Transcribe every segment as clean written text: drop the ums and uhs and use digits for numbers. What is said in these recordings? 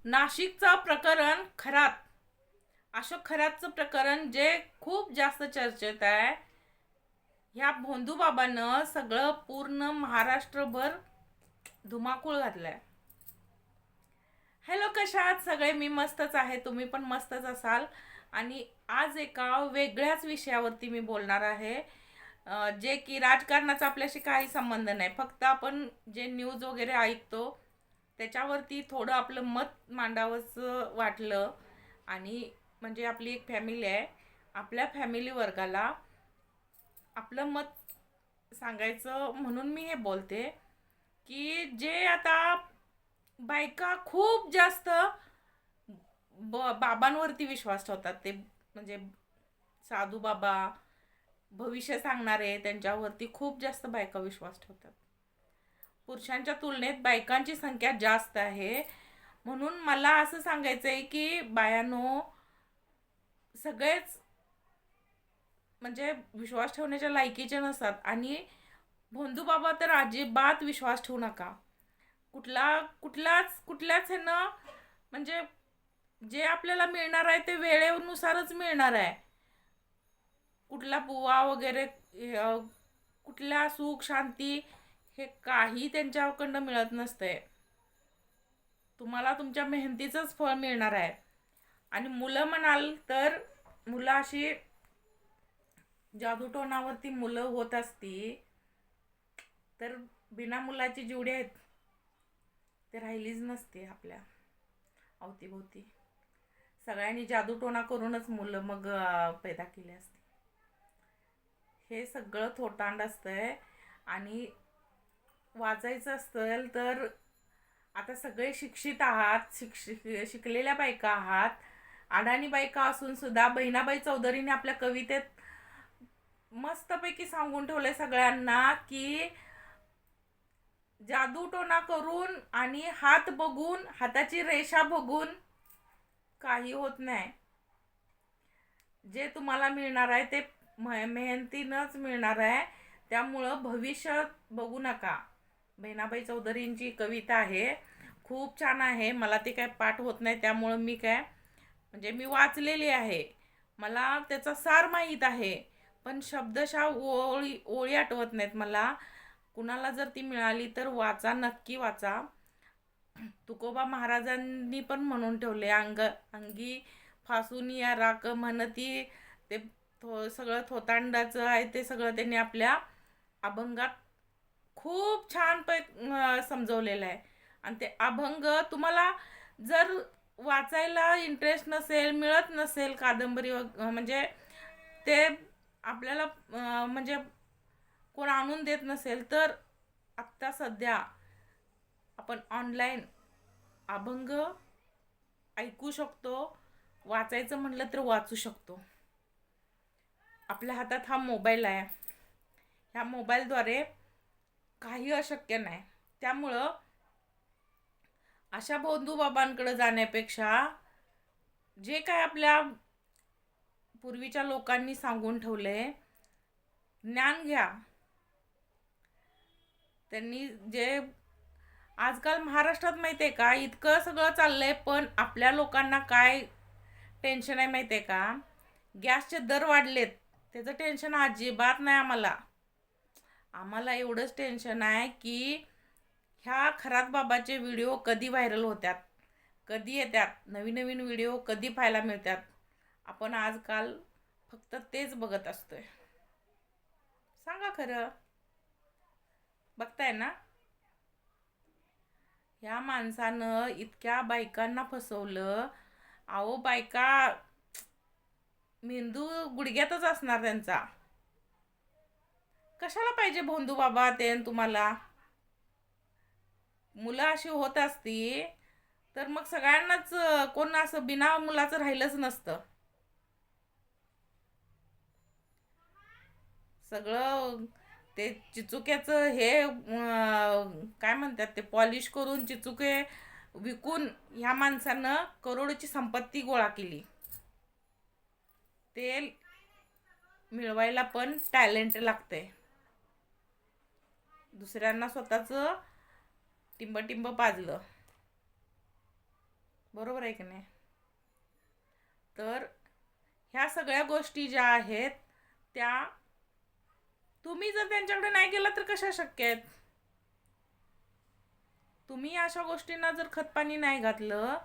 नाशिकचं प्रकरण खरात. अशोक खरातचं प्रकरण जे खूप जास्त चर्चेत आहे. ह्या भोंदूबाबानं सगळं पूर्ण महाराष्ट्रभर धुमाकूळ घातलाय. हॅलो, कशा आहात सगळे? मी मस्तच आहे, तुम्ही पण मस्तच असाल. आणि आज एका वेगळ्याच विषयावरती मी बोलणार आहे, जे की राजकारणाचा आपल्याशी काही संबंध नाही. फक्त आपण जे न्यूज वगैरे ऐकतो त्याच्यावरती थोडं आपलं मत मांडावंसं वाटलं. आणि म्हणजे आपली एक फॅमिली आहे, आपल्या फॅमिली वर्गाला आपलं मत सांगायचं म्हणून मी हे बोलते. की जे आता बायका खूप जास्त बाबांवरती विश्वास ठेवतात. ते म्हणजे साधू बाबा, भविष्य सांगणारे, त्यांच्यावरती खूप जास्त बायका विश्वास ठेवतात. पुरुषांच्या तुलनेत बायकांची संख्या जास्त आहे. म्हणून मला असं सांगायचं आहे की बायानो, सगळेच म्हणजे विश्वास ठेवण्याच्या लायकीचे नसतात. आणि भोंदू बाबा तर अजिबात विश्वास ठेवू नका. कुठल्याच हे ना, म्हणजे जे आपल्याला मिळणार आहे ते वेळेनुसारच मिळणार आहे. कुठला बुवा वगैरे, कुठल्या सुख शांती, हे काही त्यांच्याकडनं मिळत नसतंय. तुम्हाला तुमच्या मेहनतीचंच फळ मिळणार आहे. आणि मुलं म्हणाल तर मुलं अशी जादूटोणावरती मुलं होत असती तर बिना मुलाची जेवढी आहेत ते राहिलीच नसते आपल्या अवतीभोवती. सगळ्यांनी जादूटोणा करूनच मुलं मग पैदा केली असते. हे सगळं थोटांड असतंय. आणि वाचायचं असेल तर आता सगळे शिक्षित आहात, शिकलेल्या बायका आहात. अडाणी बायका असून सुद्धा बहिणाबाई चौधरीने आपल्या कवितेत मस्तपैकी सांगून ठेवलंय सगळ्यांना की जादूटोणा करून आणि हात बघून, हाताची रेषा बघून काही होत नाही. जे तुम्हाला मिळणार आहे ते मेहनतीनंच मिळणार आहे. त्यामुळं भविष्य बघू नका. बहिणाबाई चौधरींची कविता आहे, खूप छान आहे. मला ते काय पाठ होत नाही, त्यामुळं मी काय म्हणजे मी वाचलेली आहे, मला त्याचा सार माहीत आहे. पण शब्दशः ओळी ओळी आठवत नाहीत मला. कुणाला जर ती मिळाली तर वाचा, नक्की वाचा. तुकोबा महाराजांनी पण म्हणून ठेवले, अंगी फासून या राख म्हणती. ते सगळं थोतांडाचं आहे, ते सगळं त्यांनी आपल्या अभंगात खूप छान समजवलेलं आहे. आणि ते अभंग तुम्हाला जर वाचायला इंटरेस्ट नसेल, मिळत नसेल कादंबरी म्हणजे ते आपल्याला म्हणजे कोण आणून देत नसेल तर आत्ता सध्या आपण ऑनलाईन अभंग ऐकू शकतो. वाचायचं म्हटलं तर वाचू शकतो. आपल्या हातात हा मोबाईल आहे. ह्या मोबाईलद्वारे काही अशक्य नाही. त्यामुळं अशा भोंदू बाबांकडे जाण्यापेक्षा जे काय आपल्या पूर्वीच्या लोकांनी सांगून ठेवले, ज्ञान घ्या. त्यांनी जे आजकाल महाराष्ट्रात माहिती आहे का, इतकं सगळं चाललंय, पण आपल्या लोकांना काय टेन्शन आहे माहिती आहे का? गॅसचे दर वाढलेत, त्याचं टेन्शन अजिबात नाही आम्हाला. आम्हाला एवढंच टेन्शन आहे की ह्या खरात बाबाचे व्हिडिओ कधी व्हायरल होतात, कधी येतात, नवीन नवीन व्हिडिओ कधी पाहायला मिळतात. आपण आजकाल फक्त तेच बघत असतोय. सांगा खरं, बघताय ना? ह्या माणसानं इतक्या बायकांना फसवलं. अहो, बायका मेंदू गुडघ्यातच असणार त्यांचा. कशाला पाहिजे भोंदू बाबा ते? तुम्हाला मुलं अशी होत असती तर मग सगळ्यांनाच कोण असं बिना मुलाचं राहिलंच नसतं. सगळं ते चिचुक्याचं हे काय म्हणतात ते, पॉलिश करून चिचुके विकून ह्या माणसानं करोडोची संपत्ती गोळा केली. ते मिळवायला पण टॅलेंट लागते. दुसऱ्यांना स्वतःचं टिंब टिंब पाजलं. बरोबर आहे की नाही? तर ह्या सगळ्या गोष्टी ज्या आहेत त्या तुम्ही जर त्यांच्याकडे नाही गेला तर कशा शक्य आहेत? तुम्ही अशा गोष्टींना जर खतपाणी नाही घातलं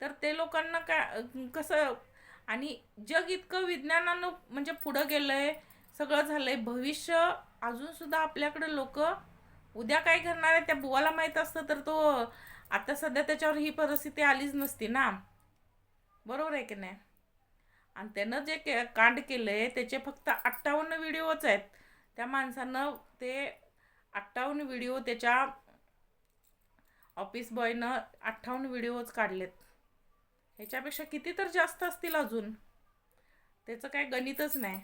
तर ते लोकांना काय कसं? आणि जग इतकं विज्ञानानं म्हणजे पुढं गेलंय, सगळं झालंय. भविष्य अजून सुद्धा आपल्याकडे लोक उद्या काय करणार आहे त्या बुवाला माहीत असतं तर तो आता सध्या त्याच्यावर ही परिस्थिती आलीच नसती ना. बरोबर आहे की नाही? आणि त्यानं जे कांड केलंय त्याचे फक्त 58 व्हिडिओच आहेत. त्या माणसानं ते 58 व्हिडिओ त्याच्या ऑफिस बॉयनं 58 व्हिडिओज काढलेत. ह्याच्यापेक्षा किती तर जास्त असतील अजून. त्याचं काय गणितच नाही.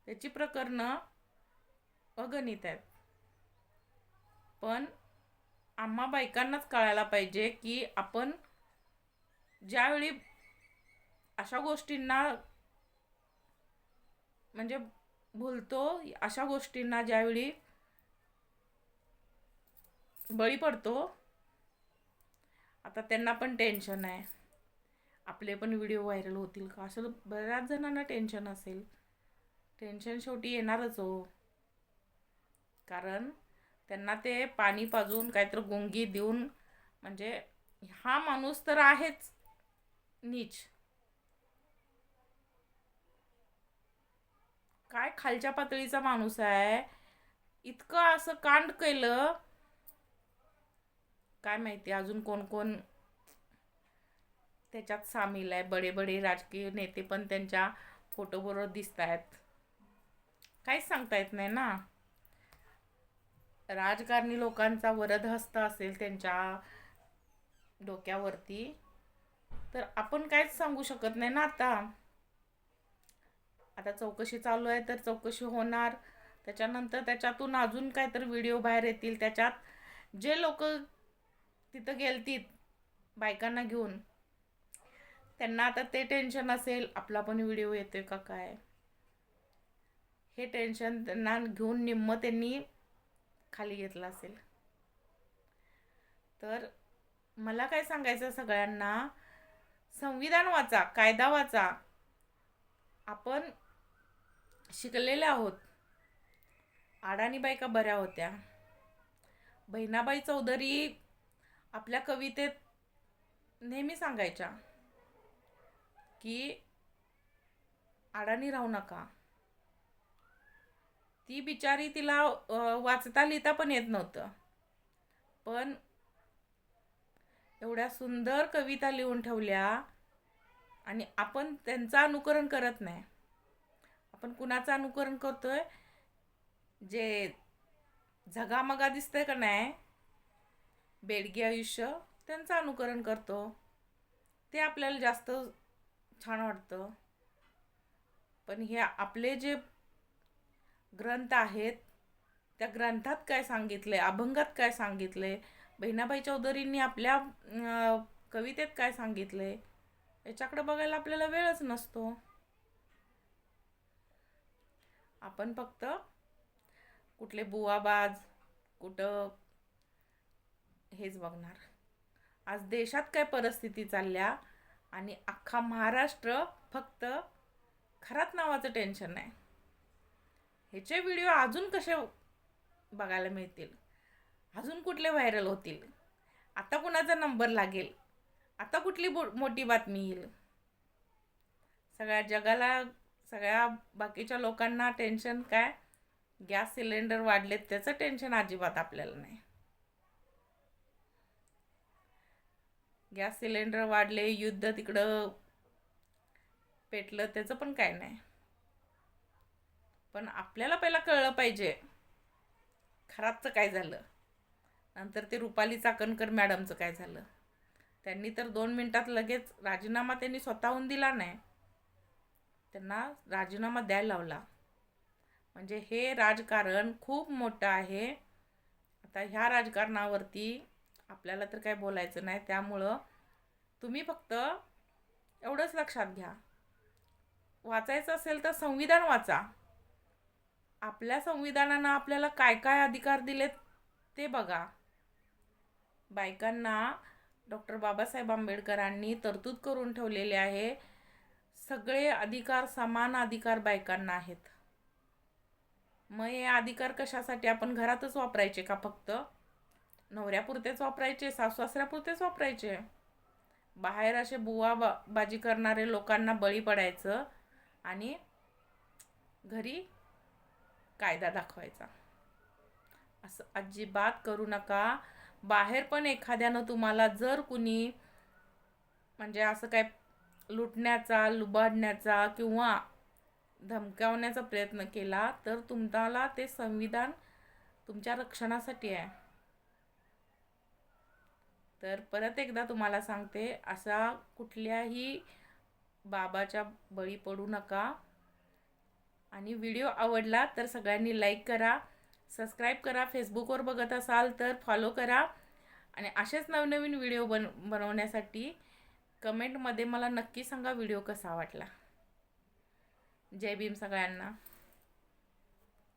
त्याची प्रकरणं अगणित आहेत. पण आम्हा बायकांनाच कळायला पाहिजे की आपण ज्यावेळी अशा गोष्टींना म्हणजे भुलतो, अशा गोष्टींना ज्यावेळी बळी पडतो, आता त्यांना पण टेन्शन आहे. आपले पण व्हिडिओ व्हायरल होतील का असं बऱ्याच जणांना टेन्शन असेल. टेन्शन शेवटी येणारच हो. कारण त्यांना ते पाणी पाजून काहीतरी गुंगी देऊन म्हणजे हा माणूस तर आहेच नीच. काय खालच्या पातळीचा माणूस आहे. इतकं असं कांड केलं. काय माहिती अजून कोण कोण त्याच्यात सामील आहे. बडे बडे राजकीय नेते पण त्यांच्या फोटोबरोबर दिसत आहेत. काहीच सांगता येत नाही ना. राजकारणी लोकांचा वरद हस्त असेल त्यांच्या डोक्यावरती तर आपण काहीच सांगू शकत नाही ना. आता चौकशी चालू आहे तर चौकशी होणार. त्याच्यानंतर त्याच्यातून अजून काहीतरी व्हिडिओ बाहेर येतील. त्याच्यात जे लोक तिथं गेलतीत बायकांना घेऊन त्यांना आता ते टेन्शन असेल आपला पण व्हिडिओ येतोय का काय. हे टेन्शन त्यांना घेऊन निम्म त्यांनी खाली घेतलं असेल. तर मला काय सांगायचं सगळ्यांना, संविधान वाचा, कायदा वाचा. आपण शिकलेले आहोत. अडाणी बायका बऱ्या होत्या. बहिणाबाई चौधरी आपल्या कवितेत नेहमी सांगायच्या की अडाणी राहू नका. ती बिचारी तिला वाचता लिहिता पण येत नव्हतं. पण एवढ्या सुंदर कविता लिहून ठेवल्या आणि आपण त्यांचं अनुकरण करत नाही. आपण कुणाचं अनुकरण करतोय? जे झगामगा दिसतंय का नाही बेडगी आयुष्य त्यांचं अनुकरण करतो. ते आपल्याला जास्त छान वाटतं. पण हे आपले जे ग्रंथ आहेत त्या ग्रंथात काय सांगितले, अभंगात काय सांगितले, बहिणाबाई चौधरींनी आपल्या कवितेत काय सांगितले याच्याकडे बघायला आपल्याला वेळच नसतो. आपण फक्त कुठले बुवाबाज कुठं हेच बघणार. आज देशात काय परिस्थिती चालल्या आणि अख्खा महाराष्ट्र फक्त खरात नावाचं टेन्शन आहे. ह्याचे व्हिडिओ अजून कसे बघायला मिळतील, अजून कुठले व्हायरल होतील, आता कुणाचा नंबर लागेल, आता कुठली मोठी बातमी येईल. सगळ्या जगाला सगळ्या बाकीच्या लोकांना टेन्शन काय, गॅस सिलेंडर वाढलेत त्याचं टेन्शन अजिबात आपल्याला नाही. गॅस सिलेंडर वाढले, युद्ध तिकडं पेटलं त्याचं पण काय नाही. पण आपल्याला पहिला कळलं पाहिजे खराबचं काय झालं. नंतर ते रुपाली चाकणकर मॅडमचं काय झालं. त्यांनी तर 2 मिनिटात लगेच राजीनामा त्यांनी स्वतःहून दिला नाही, त्यांना राजीनामा द्यायला लावला. म्हणजे हे राजकारण खूप मोठं आहे. आता ह्या राजकारणावरती आपल्याला तर काय बोलायचं नाही. त्यामुळं तुम्ही फक्त एवढंच लक्षात घ्या, वाचायचं असेल तर संविधान वाचा. आपल्या संविधानानं आपल्याला काय काय अधिकार दिलेत ते बघा. बायकांना डॉक्टर बाबासाहेब आंबेडकरांनी तरतूद करून ठेवलेले आहे. सगळे अधिकार, समान अधिकार बायकांना आहेत. मग हे अधिकार कशासाठी? आपण घरातच वापरायचे का फक्त? नवऱ्यापुरतेच वापरायचे, सासू-सासऱ्यापुरतेच वापरायचे? बाहेर असे बाजी करणारे लोकांना बळी पडायचं आणि घरी कायदा दाखवायचा? असं अजिबात करू नका. बाहेर पण एखाद्यानं तुम्हाला जर कुणी म्हणजे असं काय लुटण्याचा, लुबाडण्याचा किंवा धमकावण्याचा प्रयत्न केला तर तुम्हाला ते संविधान तुमच्या रक्षणासाठी आहे. तर परत एकदा तुम्हाला सांगते, असा कुठल्याही बाबाच्या बळी पडू नका. आणि व्हिडिओ आवडला तर सगळ्यांनी लाईक करा, सबस्क्राईब करा. फेसबुकवर बघत असाल तर फॉलो करा. आणि असेच नवनवीन व्हिडिओ बनवण्यासाठी कमेंटमध्ये मला नक्की सांगा व्हिडिओ कसा वाटला. जय भीम सगळ्यांना.